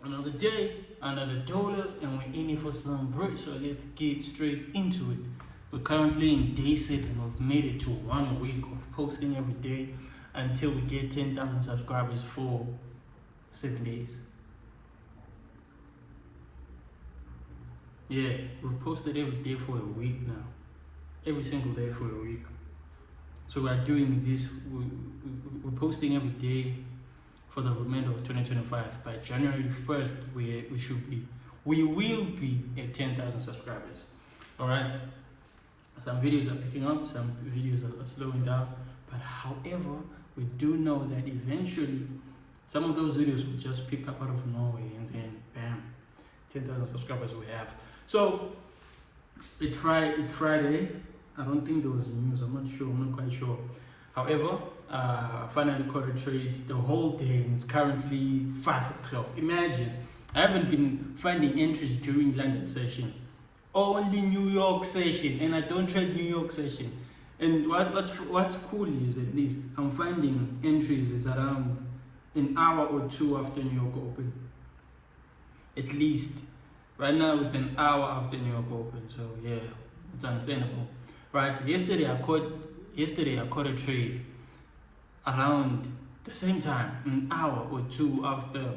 Another day, another dollar, and we're in it for some break. So let's get straight into it. We're currently in day 7. We've made it to 1 week of posting every day until we get 10,000 subscribers for 7 days. Yeah, we've posted every day for a week now. Every single day for a week. So we're doing this, we're posting every day for the remainder of 2025. By January 1st, we will be at 10,000 subscribers. All right. Some videos are picking up, some videos are slowing down, but however, we do know that eventually some of those videos will just pick up out of nowhere, and then bam, 10,000 subscribers we have. So it's Friday. I don't think there was news. I'm not quite sure. However, finally caught a trade the whole day, and it's currently 5 o'clock. Imagine, I haven't been finding entries during London session, only New York session, and I don't trade New York session. And what's cool is, at least I'm finding entries it's around an hour or two after New York open. At least right now it's an hour after New York open, so yeah, it's understandable. Right, yesterday I caught a trade around the same time, an hour or two after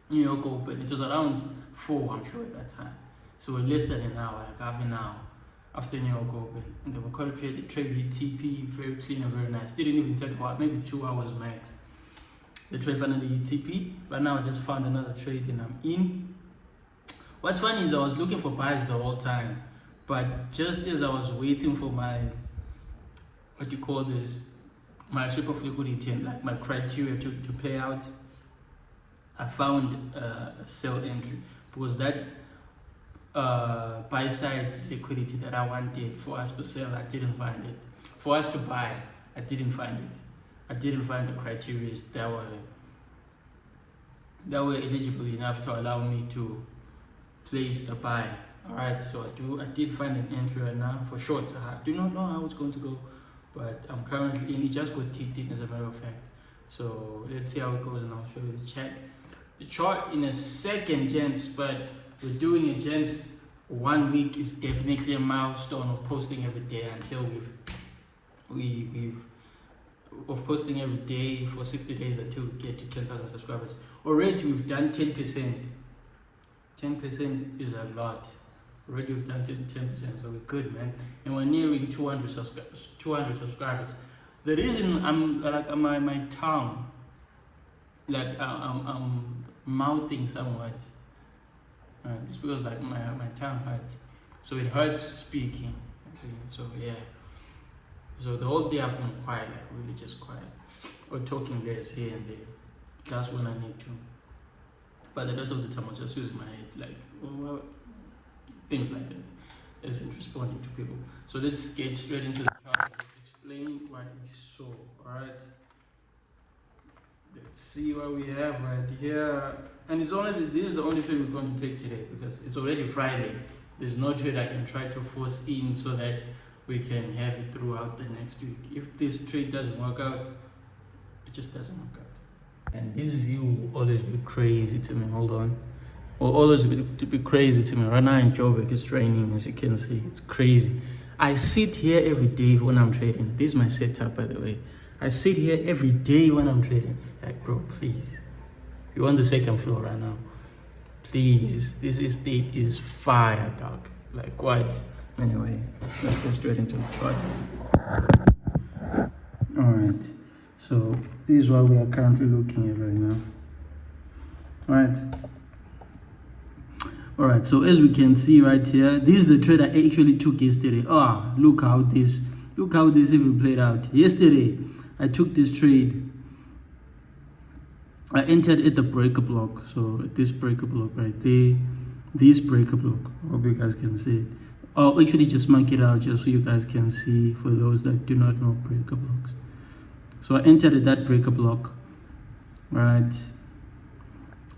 New York open. It was around 4, I'm sure, at that time. So less than an hour, like half an hour after New York open. And then we caught a trade. The trade hit TP, very clean and very nice. Didn't even take about maybe 2 hours max. The trade finally hit TP. Right now I just found another trade and I'm in. What's funny is I was looking for buys the whole time, but just as I was waiting for my, my super liquidity and like my criteria to play out, I found a sell entry, because that buy side liquidity that I wanted for us to sell, I didn't find it. For us to buy, I didn't find it. I didn't find the criteria that were eligible enough to allow me to place a buy. Alright, so I did find an entry right now for short. I do not know how it's going to go, but I'm currently in. It just got ticked in, as a matter of fact. So let's see how it goes, and I'll show you the chart in a second, gents. But we're doing it, gents. 1 week is definitely a milestone of posting every day until of posting every day for 60 days until we get to 10,000 subscribers. Already we've done 10%. 10% is a lot. Already we've done 10%, so we're good, man. And we're nearing 200 subscribers. The reason I'm like my tongue, like I'm mouthing somewhat. It's because like my tongue hurts, so it hurts speaking. See? So yeah. So the whole day I've been quiet, like really just quiet, or talking less here and there. That's when I need to. But the rest of the time I'm just using my head, like things like that, as in responding to people. So let's get straight into the chart. Let's explain what we saw. Alright. Let's see what we have right here. And this is the only trade we're going to take today, because it's already Friday. There's no trade I can try to force in so that we can have it throughout the next week. If this trade doesn't work out, it just doesn't work out. And this view will always be crazy to me. Hold on. Will always be crazy to me. Right now in Joburg, it's raining, as you can see. It's crazy. I sit here every day when I'm trading. This is my setup, by the way. I sit here every day when I'm trading. Like, bro, please. You're on the second floor right now. Please. This estate is fire, dog. Like, what? Anyway, let's go straight into the chart. Alright. So, this is what we are currently looking at right now. Alright, so as we can see right here, this is the trade I actually took yesterday. Look how this even played out. Yesterday, I took this trade. I entered at the breaker block. So this breaker block right there, this breaker block. I hope you guys can see it. I'll actually just mark it out just so you guys can see, for those that do not know breaker blocks. So I entered at that breaker block. Right.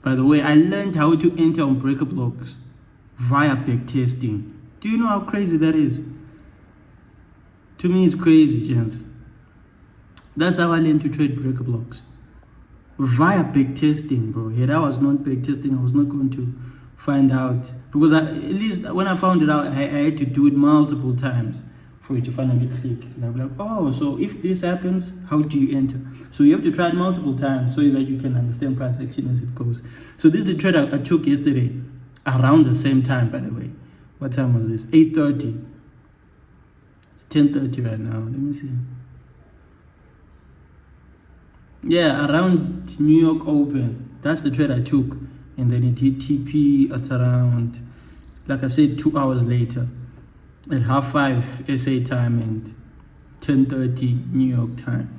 By the way, I learned how to enter on breaker blocks via backtesting. Do you know how crazy that is? To me, it's crazy, gents. That's how I learned to trade breaker blocks. via back testing, bro. Had I was not back testing, I was not going to find out, because at least when I found it out, I had to do it multiple times for it to finally click. Like, oh, so if this happens, how do you enter? So you have to try it multiple times so that you can understand price action as it goes. So this is the trade I took yesterday around the same time, by the way. What time was this? 8:30. It's 10:30 right now. Let me see. Yeah, around New York Open. That's the trade I took. And then it hit TP at around, like I said, 2 hours later. At 5:30 SA time and 10:30 New York time.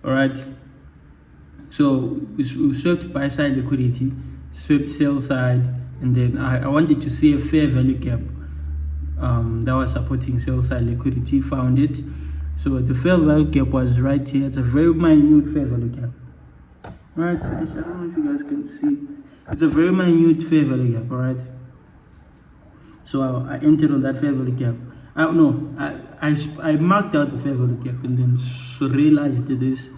Alright. So we swept buy side liquidity, swept sell side, and then I wanted to see a fair value gap that was supporting sell side liquidity, found it. So the fair value gap was right here. It's a very minute fair value gap. Alright, I don't know if you guys can see. It's a very minute fair value gap, alright? So I entered on that fair value gap. I marked out the fair value gap and then realized this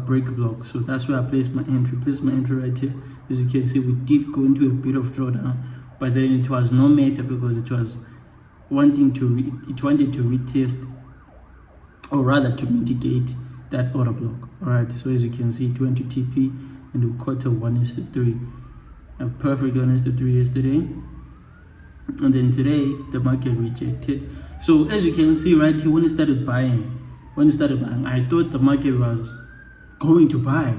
break block. So that's where I placed my entry. Right here. As you can see, we did go into a bit of drawdown, but then it was no matter because it was wanted to retest, or rather to mitigate that order block. Alright, so as you can see, it went to TP and we caught a 1:3. A perfect 1:3 yesterday. And then today the market rejected. So as you can see right here, when it started buying, I thought the market was going to buy,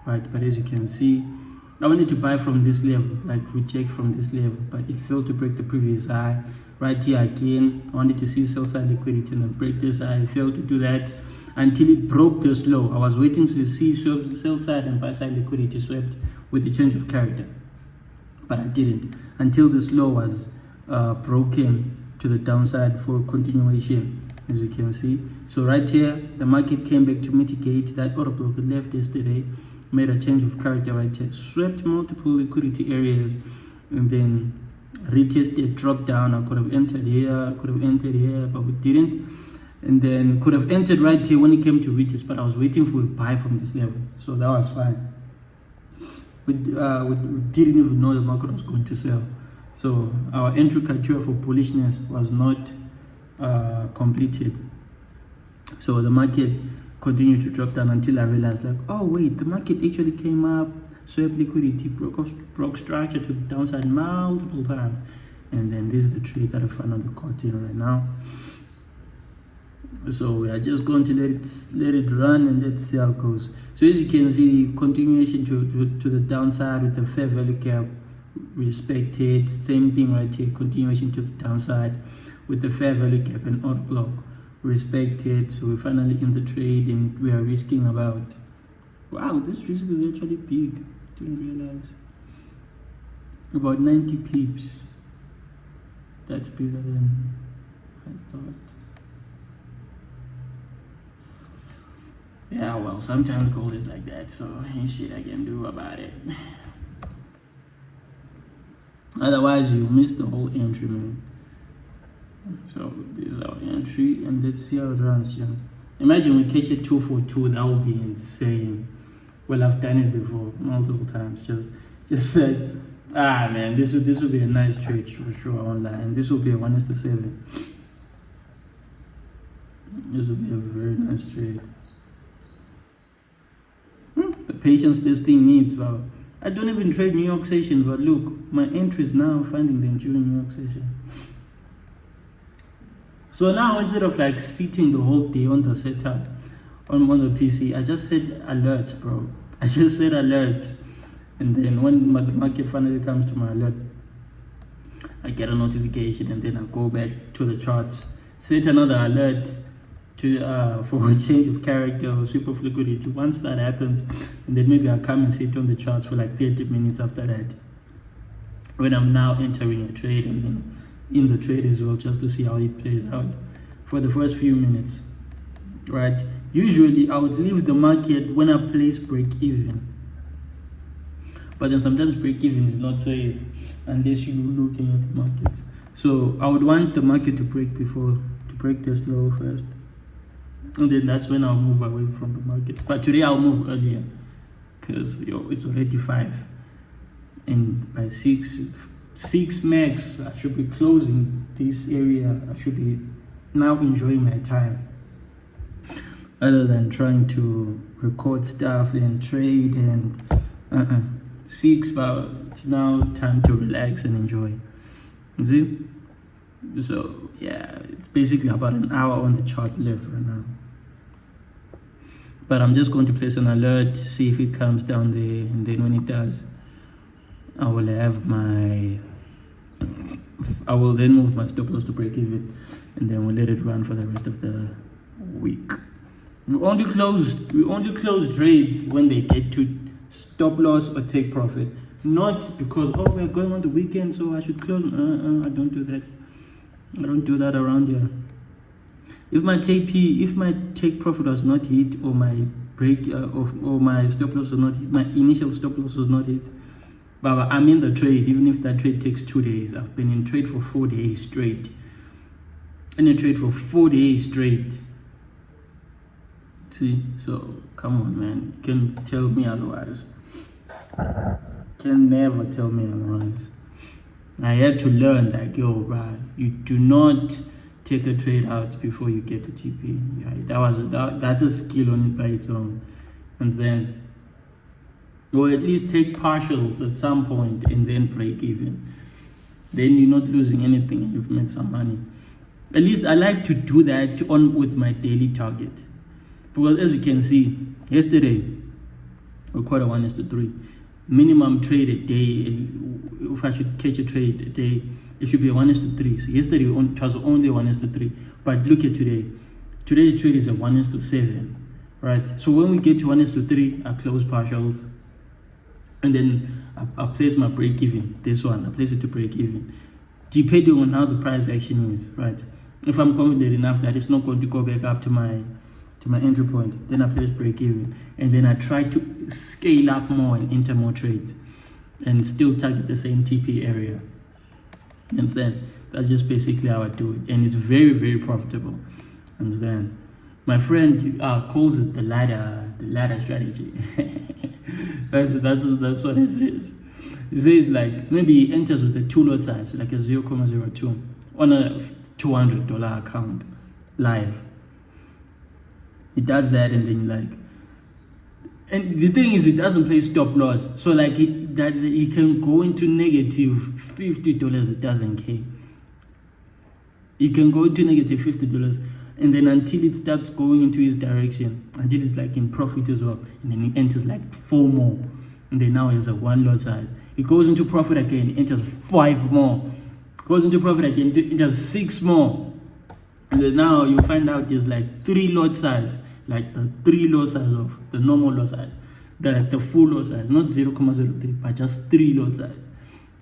right? But as you can see, I wanted to buy from this level, like reject from this level, but it failed to break the previous high. Right here again, I wanted to see sell side liquidity and then break this high. I failed to do that until it broke this low. I was waiting to see sell side and buy side liquidity swept with the change of character, but I didn't until this low was broken to the downside for continuation, as you can see. So right here, the market came back to mitigate that order block it left yesterday, made a change of character right here, swept multiple liquidity areas, and then retested, dropped down. I could have entered here, but we didn't. And then could have entered right here when it came to retest, but I was waiting for a buy from this level, so that was fine. We didn't even know the market was going to sell. So our entry criteria for bullishness was not completed. So the market continued to drop down until I realized, like, oh wait, the market actually came up, swept liquidity, broke structure to the downside multiple times. And then this is the trade that I finally caught in right now. So we are just going to let it run and let's see how it goes. So as you can see, continuation to the downside with the fair value gap respected. Same thing right here, continuation to the downside with the fair value gap and order block respected. So we're finally in the trade and we are risking about, wow, this risk is actually big. Didn't realize. About 90 pips. That's bigger than I thought. Yeah, well, sometimes gold is like that, so ain't shit I can do about it. Otherwise, you miss the whole entry, man. So this is our entry, and let's see how it runs. Just imagine we catch it 242. That would be insane. Well, I've done it before multiple times. Just like, man, this would be a nice trade for sure online. This will be a 1:7. This will be a very nice trade. The patience this thing needs, wow. I don't even trade New York session, but look, my entries now, I'm finding them during New York session. So now instead of like sitting the whole day on the setup on the PC, I just set alerts, bro. I just set alerts, and then when the market finally comes to my alert, I get a notification, and then I go back to the charts, set another alert to for a change of character or sweep of liquidity. Once that happens, and then maybe I'll come and sit on the charts for like 30 minutes after that, when I'm now entering a trade, and then in the trade as well, just to see how it plays out for the first few minutes, right? Usually I would leave the market when I place break even, but then sometimes break even is not safe unless you're looking at the market. So I would want the market to break this low first, and then that's when I'll move away from the market. But today I'll move earlier because it's already 5, and by 6 max I should be closing this area. I should be now enjoying my time, other than trying to record stuff and trade and 6, but it's now time to relax and enjoy. You see? So yeah, it's basically about an hour on the chart left right now. But I'm just going to place an alert, see if it comes down there, and then when it does, I will then move my stop loss to break even, and then we'll let it run for the rest of the week. We only close trades when they get to stop loss or take profit, not because we're going on the weekend, so I should close. I don't do that. I don't do that around here. If my take profit was not hit, or my break or my stop loss was not hit, my initial stop loss was not hit, but I'm in the trade. Even if that trade takes 2 days, I've been in trade for 4 days straight. See, so come on, man. You can tell me otherwise. Can never tell me otherwise. I had to learn that, bro, you do not take a trade out before you get to TP. Yeah, that's a skill on it by its own. And then, or at least take partials at some point and then break even. Then you're not losing anything and you've made some money. At least I like to do that with my daily target. Because as you can see, yesterday, we caught a 1:3. Minimum trade a day, if I should catch a trade a day, it should be a 1:3. So yesterday it was only 1:3. But look at today. Today's trade is a 1:7, right? So when we get to 1:3, I close partials. And then I place my break even. This one, I place it to break even. Depending on how the price action is, right? If I'm confident enough that it's not going to go back up to my entry point, then I place break even, and then I try to scale up more and enter more trades and still target the same TP area. Understand? That's just basically how I do it, and it's very, very profitable. Understand? My friend calls it the ladder strategy. that's what it says. It says like maybe he enters with a 2 lot size, like a 0.02 on a $200 account live. He does that, and then and the thing is, he doesn't play stop loss, so he can go into negative $50. It doesn't care. He can go into negative $50, and then until it starts going into his direction, until it's in profit as well, and then he enters 4 more, and then now he has a 1 lot size. He goes into profit again, enters 5 more, goes into profit again, enters 6 more, and then now you find out there's 3 lot size. The 3 lot size of the normal lot size, the full lot size, not 0.03, but just 3 lot size,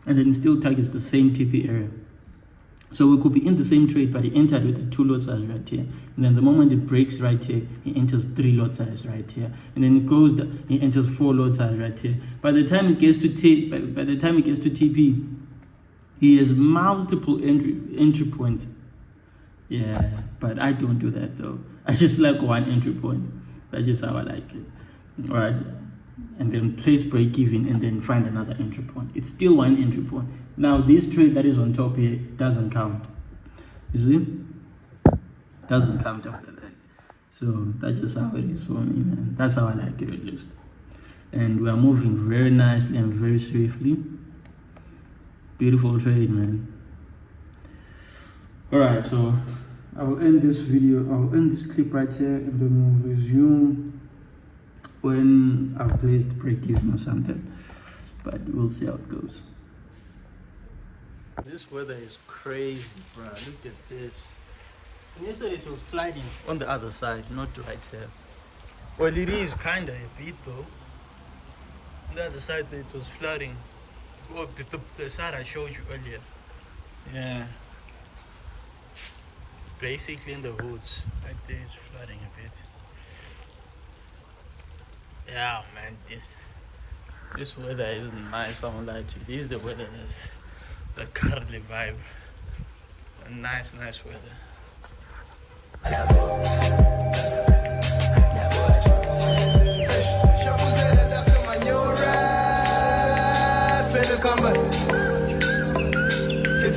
and then it still targets the same TP area. So we could be in the same trade, but he entered with a 2 lot size right here, and then the moment it breaks right here, he enters 3 lot size right here, and then it goes, he enters 4 lot size right here. By the time it gets to TP, he has multiple entry points. Yeah, but I don't do that though. I just like 1 entry point. That's just how I like it. Alright. And then place break even and then find another entry point. It's still 1 entry point. Now this trade that is on top here doesn't count. You see? Doesn't count after that. So that's just how it is for me, man. That's how I like it at least. And we are moving very nicely and very swiftly. Beautiful trade, man. Alright, so I will end this clip right here, and then we'll resume when I've placed break even or something. But we'll see how it goes. This weather is crazy, bro. Look at this. And yesterday it was flooding on the other side, not right here. Well, it is kinda a bit though. On the other side it was flooding. Oh, the side I showed you earlier. Yeah. Basically in the woods, right there it's flooding a bit. Yeah, man, this weather is nice. I won't lie to you. This is the weather that's the currently vibe. A nice weather. It's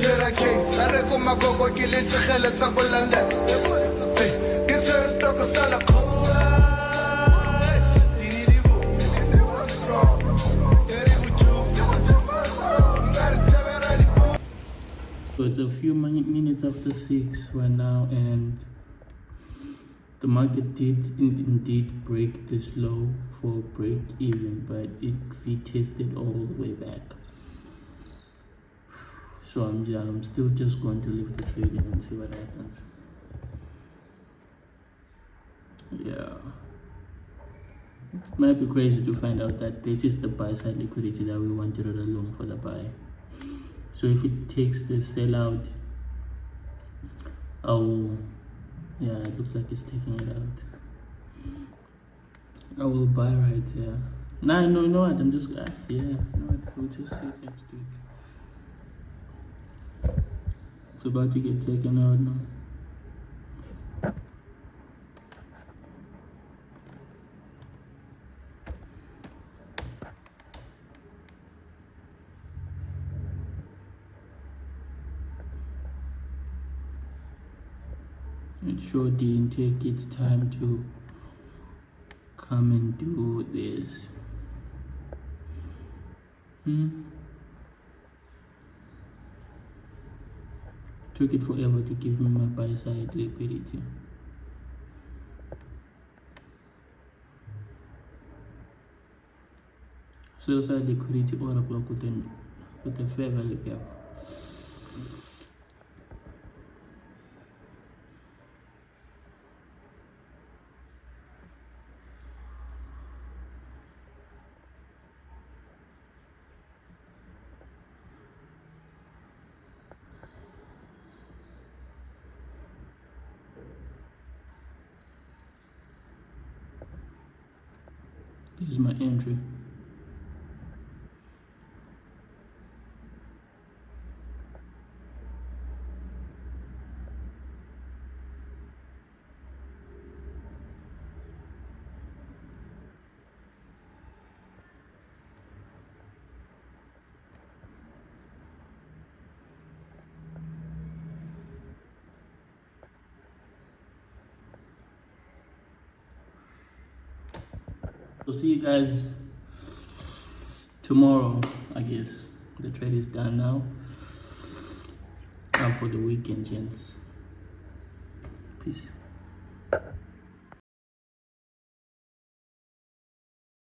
a case, I reckon my go kill it, it's a London. It's a stock of salad. So it's a few minutes after 6 right now, and the market did indeed break this low for break even, but it retested all the way back. So I'm still just going to leave the trading and see what happens. Yeah, it might be crazy to find out that this is the buy side liquidity that we wanted all along for the buy. So if it takes the sell out, yeah, it looks like it's taking it out. I will buy right here. No, you know what? I'm just we'll just see next week. It's about to get taken out now. It sure didn't take its time to come and do this. Took it forever to give me my buy side liquidity. Sell side liquidity order block with a fair value gap. This is my entry. So see you guys tomorrow. I guess the trade is done now. Time for the weekend, gents. Peace.